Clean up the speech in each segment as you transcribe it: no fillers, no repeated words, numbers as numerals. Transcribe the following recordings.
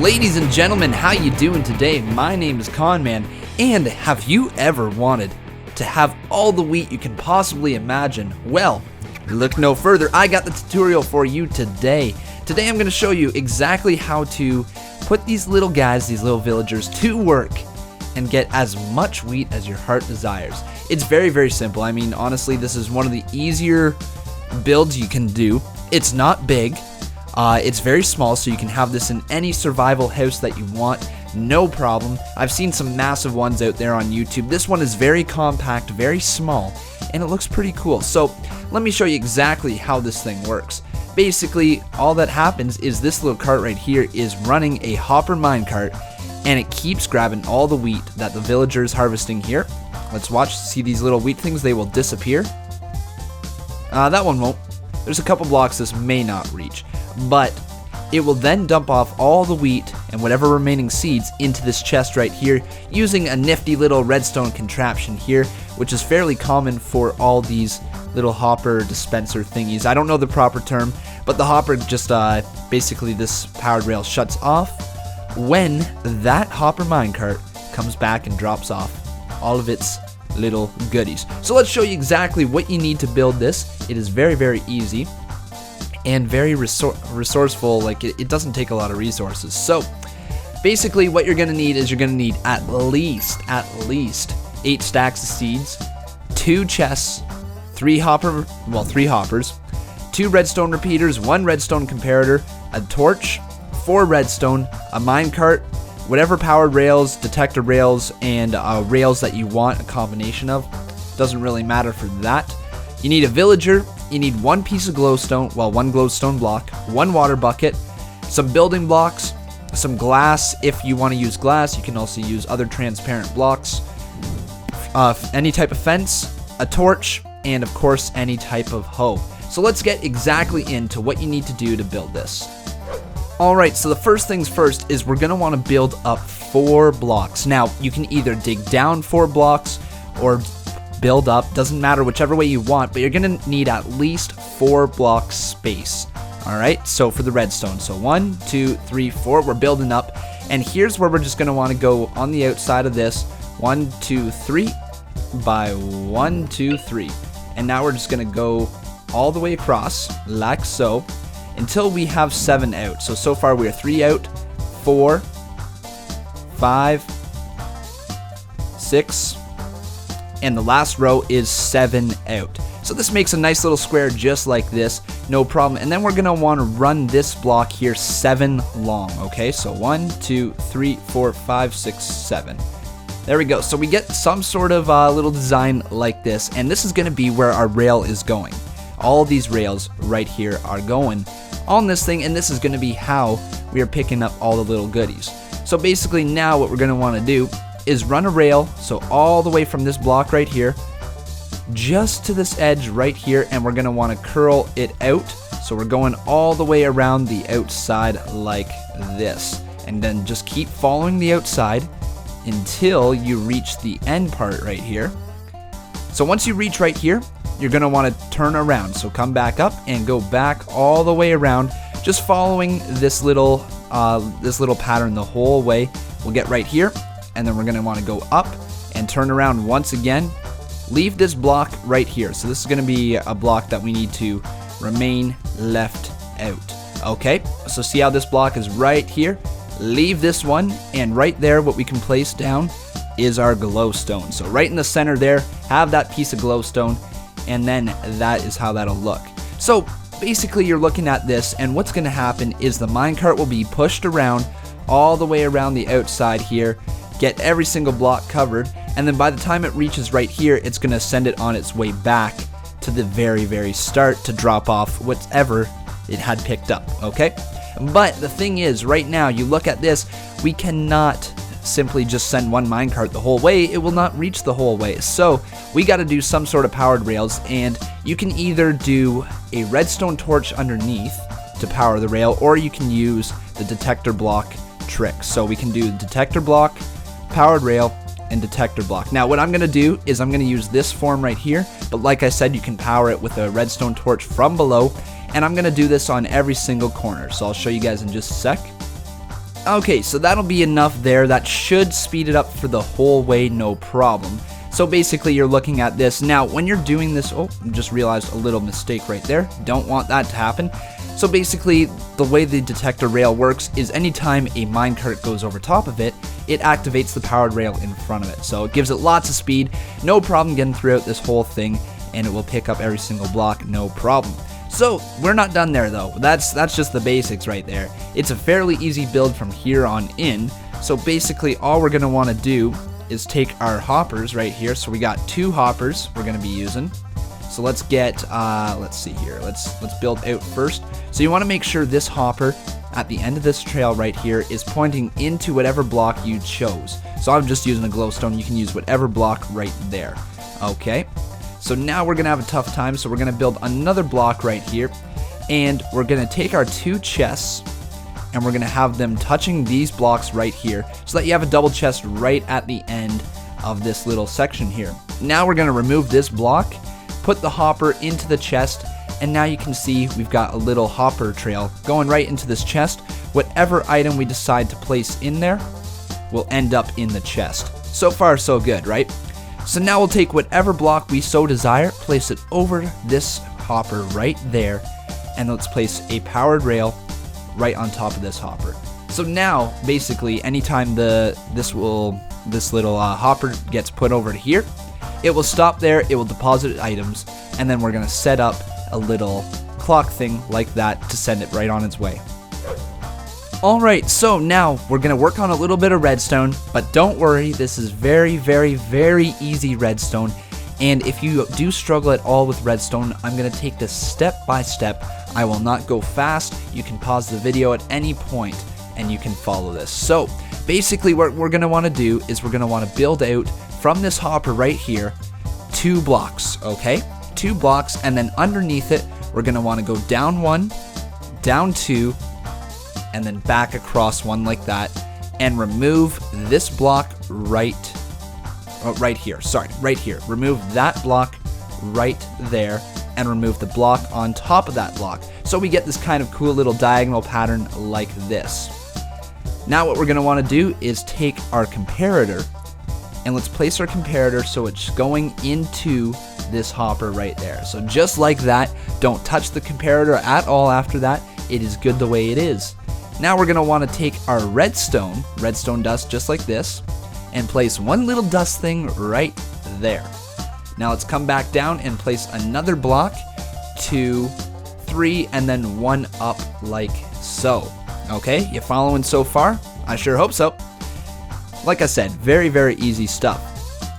Ladies and gentlemen, how you doing today? My name is Conman, and have you ever wanted to have all the wheat you can possibly imagine? Well, look no further, I got the tutorial for you today. Today I'm going to show you exactly how to put these little guys, these little villagers, to work and get as much wheat as your heart desires. It's very, very simple. I mean, honestly, this is one of the easier builds you can do. It's not big. It's very small, so you can have this in any survival house that you want, no problem. I've seen some massive ones out there on YouTube. This one is very compact, very small, and it looks pretty cool. So let me show you exactly how this thing works. Basically, all that happens is this little cart right here is running a hopper minecart, and it keeps grabbing all the wheat that the villager is harvesting here. Let's watch. See these little wheat things? They will disappear. That one won't. There's a couple blocks this may not reach, but it will then dump off all the wheat and whatever remaining seeds into this chest right here using a nifty little redstone contraption here, which is fairly common for all these little hopper dispenser thingies. I don't know the proper term, but the hopper just basically this powered rail shuts off when that hopper minecart comes back and drops off all of its little goodies. So let's show you exactly what you need to build this. It is very, very easy and very resourceful. Like it doesn't take a lot of resources. So basically what you're gonna need is you're gonna need at least 8 stacks of seeds, 2 chests, 3 hoppers, 2 redstone repeaters, 1 redstone comparator, a torch, 4 redstone, a minecart, whatever powered rails, detector rails, and rails that you want a combination of. Doesn't really matter for that. You need a villager, you need 1 piece of glowstone, well, 1 glowstone block, 1 water bucket, some building blocks, some glass. If you want to use glass, you can also use other transparent blocks, any type of fence, a torch, and of course any type of hoe. So let's get exactly into what you need to do to build this. Alright, so the first things first is we're going to want to build up 4 blocks. Now, you can either dig down 4 blocks or build up, doesn't matter, whichever way you want, but you're going to need at least 4 blocks space. Alright, so for the redstone, so 1, 2, 3, 4, we're building up, and here's where we're just going to want to go on the outside of this, 1, 2, 3, by 1, 2, 3, and now we're just going to go all the way across, like so, until we have 7 out. So far we are 3 out, 4, 5, 6, and the last row is 7 out. So this makes a nice little square just like this, no problem. And then we're gonna want to run this block here 7 long, okay? So 1, 2, 3, 4, 5, 6, 7. There we go. So we get some sort of little design like this, and this is gonna be where our rail is going. All these rails right here are going on this thing, and this is going to be how we are picking up all the little goodies. So basically now what we're going to want to do is run a rail, so all the way from this block right here just to this edge right here, and we're going to want to curl it out. So we're going all the way around the outside like this, and then just keep following the outside until you reach the end part right here. So once you reach right here, you're going to want to turn around. So come back up and go back all the way around, just following this little pattern the whole way. We'll get right here, and then we're going to want to go up and turn around once again. Leave this block right here. So this is going to be a block that we need to remain left out. Okay, so see how this block is right here? Leave this one, and right there what we can place down is our glowstone. So right in the center there, have that piece of glowstone, and then that is how that'll look. So basically you're looking at this, and what's going to happen is the minecart will be pushed around all the way around the outside here, get every single block covered, and then by the time it reaches right here, it's going to send it on its way back to the very, very start to drop off whatever it had picked up, okay? But the thing is, right now, you look at this, we cannot simply just send one minecart the whole way. It will not reach the whole way. So we got to do some sort of powered rails, and you can either do a redstone torch underneath to power the rail, or you can use the detector block trick. So we can do detector block, powered rail, and detector block. Now what I'm going to do is I'm going to use this form right here, but like I said, you can power it with a redstone torch from below, and I'm going to do this on every single corner. So I'll show you guys in just a sec. Okay, so that'll be enough there. That should speed it up for the whole way, no problem. So basically you're looking at this. Now, when you're doing this, oh, just realized a little mistake right there. Don't want that to happen. So basically, the way the detector rail works is anytime a minecart goes over top of it, it activates the powered rail in front of it. So it gives it lots of speed, no problem getting throughout this whole thing, and it will pick up every single block, no problem. So we're not done there though. That's just the basics right there. It's a fairly easy build from here on in. So basically all we're gonna wanna do is take our hoppers right here. So we got 2 hoppers we're gonna be using. So let's get, let's see here. Let's build out first. So you wanna make sure this hopper at the end of this trail right here is pointing into whatever block you chose. So I'm just using a glowstone. You can use whatever block right there. Okay. So now we're gonna have a tough time, so we're gonna build another block right here, and we're gonna take our 2 chests, and we're gonna have them touching these blocks right here, so that you have a double chest right at the end of this little section here. Now we're gonna remove this block, put the hopper into the chest, and now you can see we've got a little hopper trail going right into this chest. Whatever item we decide to place in there will end up in the chest. So far, so good, right? So now we'll take whatever block we so desire, place it over this hopper right there, and let's place a powered rail right on top of this hopper. So now, basically, anytime this little hopper gets put over to here, it will stop there, it will deposit items, and then we're gonna set up a little clock thing like that to send it right on its way. Alright, so now we're going to work on a little bit of redstone, but don't worry, this is very, very, very easy redstone. And if you do struggle at all with redstone, I'm going to take this step by step. I will not go fast. You can pause the video at any point and you can follow this. So basically what we're going to want to do is we're going to want to build out from this hopper right here 2 blocks, okay? 2 blocks, and then underneath it, we're going to want to go down 1, down 2, and then back across 1 like that, and remove this block right here. Remove that block right there, and remove the block on top of that block. So we get this kind of cool little diagonal pattern like this. Now what we're gonna wanna do is take our comparator, and let's place our comparator so it's going into this hopper right there. So just like that, don't touch the comparator at all after that. It is good the way it is. Now we're going to want to take our redstone dust just like this, and place 1 little dust thing right there. Now let's come back down and place another block, 2, 3, and then 1 up like so. Okay, you following so far? I sure hope so. Like I said, very, very easy stuff.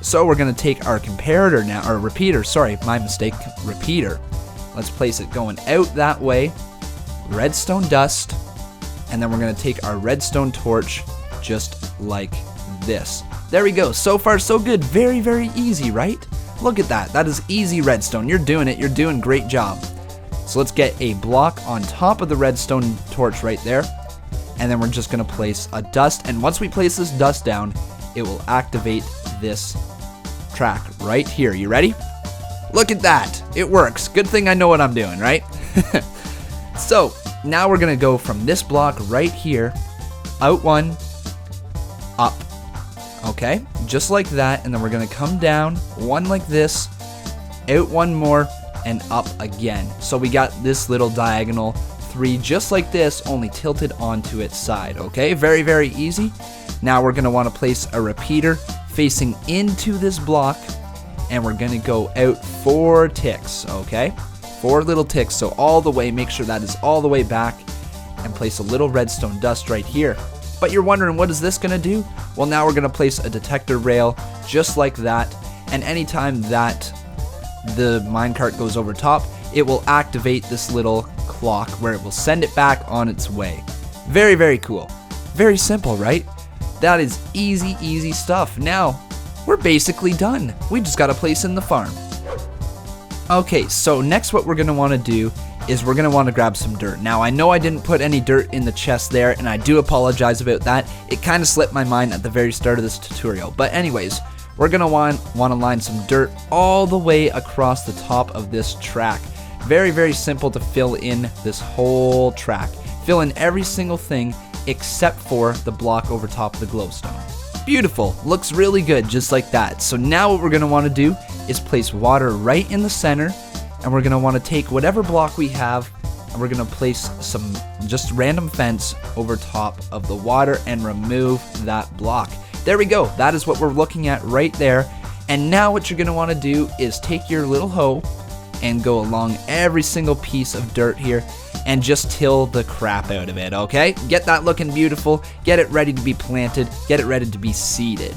So we're going to take our comparator now, or repeater, sorry, my mistake, repeater. Let's place it going out that way, redstone dust, and then we're going to take our redstone torch just like this. There we go. So far, so good. Very, very easy, right? Look at that. That is easy redstone. You're doing it. You're doing great job. So let's get a block on top of the redstone torch right there. And then we're just going to place a dust. And once we place this dust down, it will activate this track right here. You ready? Look at that. It works. Good thing I know what I'm doing, right? So now we're going to go from this block right here, out 1, up. Okay, just like that, and then we're going to come down 1 like this, out 1 more, and up again. So we got this little diagonal 3 just like this, only tilted onto its side. Okay, very, very easy. Now we're going to want to place a repeater facing into this block, and we're going to go out 4 ticks. Okay, 4 little ticks, so all the way, make sure that is all the way back, and place a little redstone dust right here. But you're wondering, what is this going to do? Well, now we're going to place a detector rail just like that, and anytime that the minecart goes over top, it will activate this little clock where it will send it back on its way. Very, very cool. Very simple, right? That is easy, easy stuff. Now, we're basically done. We just got to place in the farm. Okay, so next what we're going to want to do is we're going to want to grab some dirt. Now, I know I didn't put any dirt in the chest there, and I do apologize about that. It kind of slipped my mind at the very start of this tutorial. But anyways, we're going to want to line some dirt all the way across the top of this track. Very, very simple to fill in this whole track. Fill in every single thing except for the block over top of the glowstone. Beautiful, looks really good just like that. So now what we're going to want to do is place water right in the center, and we're going to want to take whatever block we have, and we're going to place some just random fence over top of the water and remove that block. There we go, that is what we're looking at right there. And now what you're going to want to do is take your little hoe and go along every single piece of dirt here and just till the crap out of it, okay? Get that looking beautiful, get it ready to be planted, get it ready to be seeded.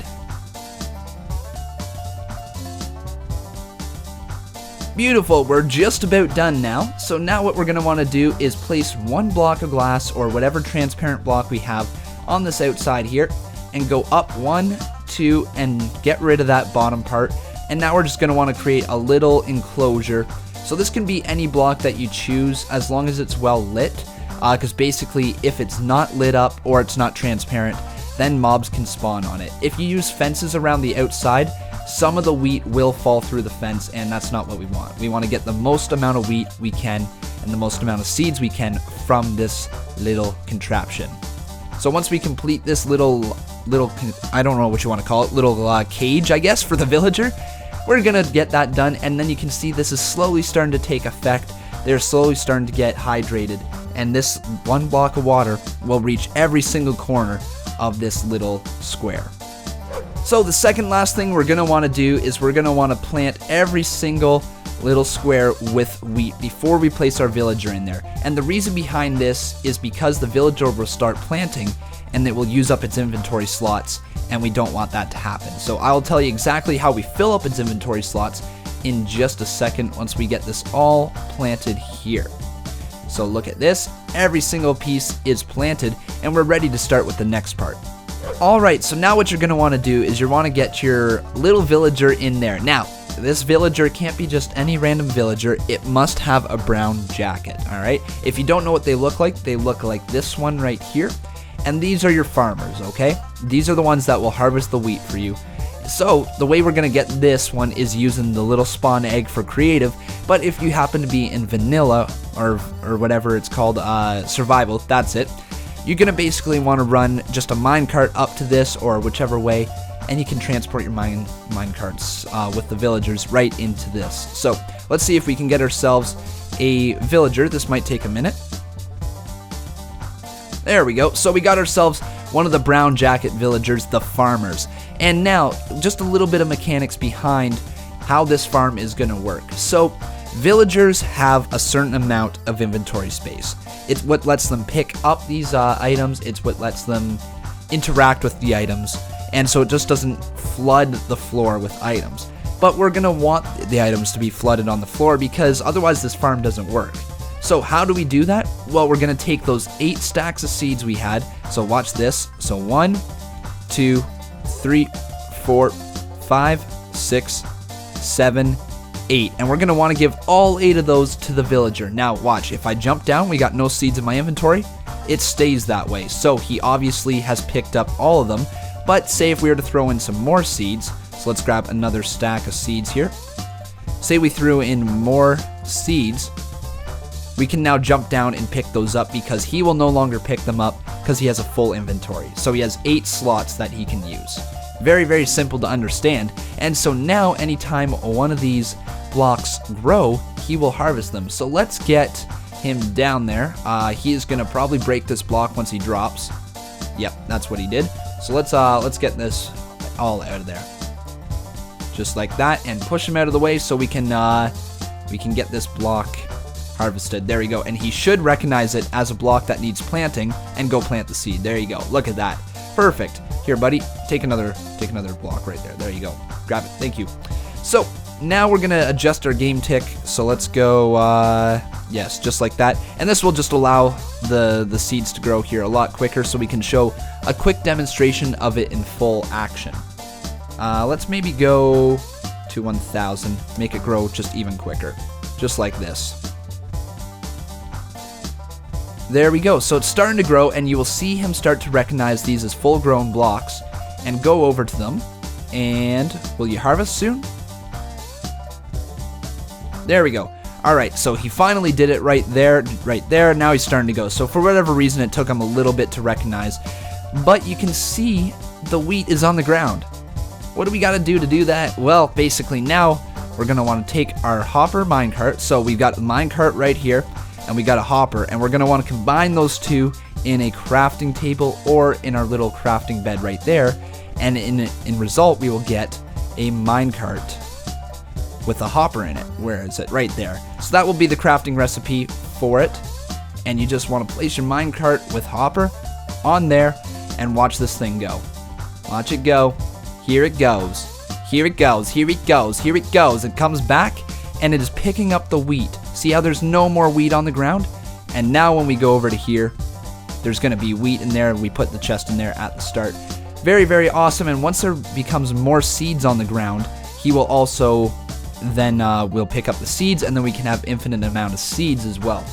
Beautiful, we're just about done now. So now what we're gonna wanna do is place one block of glass or whatever transparent block we have on this outside here and go up 1, 2, and get rid of that bottom part. And now we're just gonna wanna create a little enclosure. So this can be any block that you choose as long as it's well lit, because basically if it's not lit up or it's not transparent, then mobs can spawn on it. If you use fences around the outside, some of the wheat will fall through the fence, and that's not what we want. We want to get the most amount of wheat we can and the most amount of seeds we can from this little contraption. So once we complete this little I don't know what you want to call it, little cage, I guess, for the villager, we're gonna get that done, and then you can see this is slowly starting to take effect. They're slowly starting to get hydrated, and this one block of water will reach every single corner of this little square. So the second last thing we're gonna wanna do is we're gonna wanna plant every single little square with wheat before we place our villager in there. And the reason behind this is because the villager will start planting and it will use up its inventory slots, and we don't want that to happen. So I'll tell you exactly how we fill up its inventory slots in just a second once we get this all planted here. So look at this, every single piece is planted, and we're ready to start with the next part. Alright, so now what you're going to want to do is you want to get your little villager in there. Now, this villager can't be just any random villager, it must have a brown jacket, alright? If you don't know what they look like this one right here. And these are your farmers, okay? These are the ones that will harvest the wheat for you. So the way we're gonna get this one is using the little spawn egg for creative, but if you happen to be in vanilla or whatever it's called, survival, that's it. You're gonna basically want to run just a minecart up to this or whichever way, and you can transport your minecarts with the villagers right into this. So let's see if we can get ourselves a villager. This might take a minute. There we go. So we got ourselves one of the brown jacket villagers, the farmers. And now, just a little bit of mechanics behind how this farm is going to work. So, villagers have a certain amount of inventory space. It's what lets them pick up these items. It's what lets them interact with the items. And so it just doesn't flood the floor with items. But we're going to want the items to be flooded on the floor because otherwise this farm doesn't work. So how do we do that? Well, we're going to take those 8 stacks of seeds we had. So watch this. So 1, 2, 3, 4, 5, 6, 7, 8. And we're going to want to give all 8 of those to the villager. Now watch, if I jump down, we got no seeds in my inventory. It stays that way. So he obviously has picked up all of them. But say if we were to throw in some more seeds. So let's grab another stack of seeds here. Say we threw in more seeds. We can now jump down and pick those up because he will no longer pick them up because he has a full inventory. So he has 8 slots that he can use. Very, very simple to understand. And so now anytime one of these blocks grow, he will harvest them. So let's get him down there. He is going to probably break this block once he drops. Yep, that's what he did. So let's get this all out of there. Just like that, and push him out of the way so we can get this block harvested. There we go. And he should recognize it as a block that needs planting and go plant the seed. There you go. Look at that. Perfect. Here, buddy, take another block right there. There you go. Grab it. Thank you. So now we're gonna adjust our game tick. So let's go. Yes, just like that. And this will just allow the seeds to grow here a lot quicker, so we can show a quick demonstration of it in full action. Let's maybe go to 1,000. Make it grow just even quicker, just like this. There we go. So it's starting to grow, and you will see him start to recognize these as full-grown blocks and go over to them. And will you harvest soon? There we go. Alright, so he finally did it right there. Now he's starting to go. So for whatever reason, it took him a little bit to recognize. But you can see the wheat is on the ground. What do we got to do that? Well, basically now we're going to want to take our hopper minecart. So we've got a minecart right here, and we got a hopper. And we're going to want to combine those two in a crafting table or in our little crafting bed right there. And in result, we will get a minecart with a hopper in it. Where is it? Right there. So that will be the crafting recipe for it. And you just want to place your minecart with hopper on there and watch this thing go. Watch it go. Here it goes. Here it goes. Here it goes. Here it goes. It comes back and it is picking up the wheat. See how there's no more wheat on the ground? And now when we go over to here, there's going to be wheat in there. We put the chest in there at the start. Very, very awesome. And once there becomes more seeds on the ground, he will also then we'll pick up the seeds, and then we can have infinite amount of seeds as well.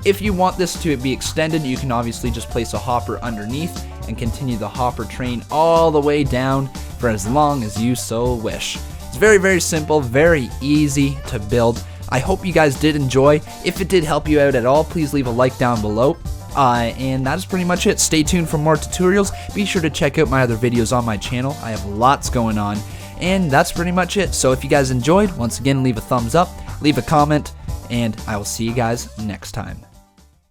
If you want this to be extended, you can obviously just place a hopper underneath and continue the hopper train all the way down for as long as you so wish. It's very, very simple, very easy to build. I hope you guys did enjoy. If it did help you out at all, please leave a like down below. And that is pretty much it. Stay tuned for more tutorials. Be sure to check out my other videos on my channel. I have lots going on. And that's pretty much it. So if you guys enjoyed, once again, leave a thumbs up, leave a comment, and I will see you guys next time.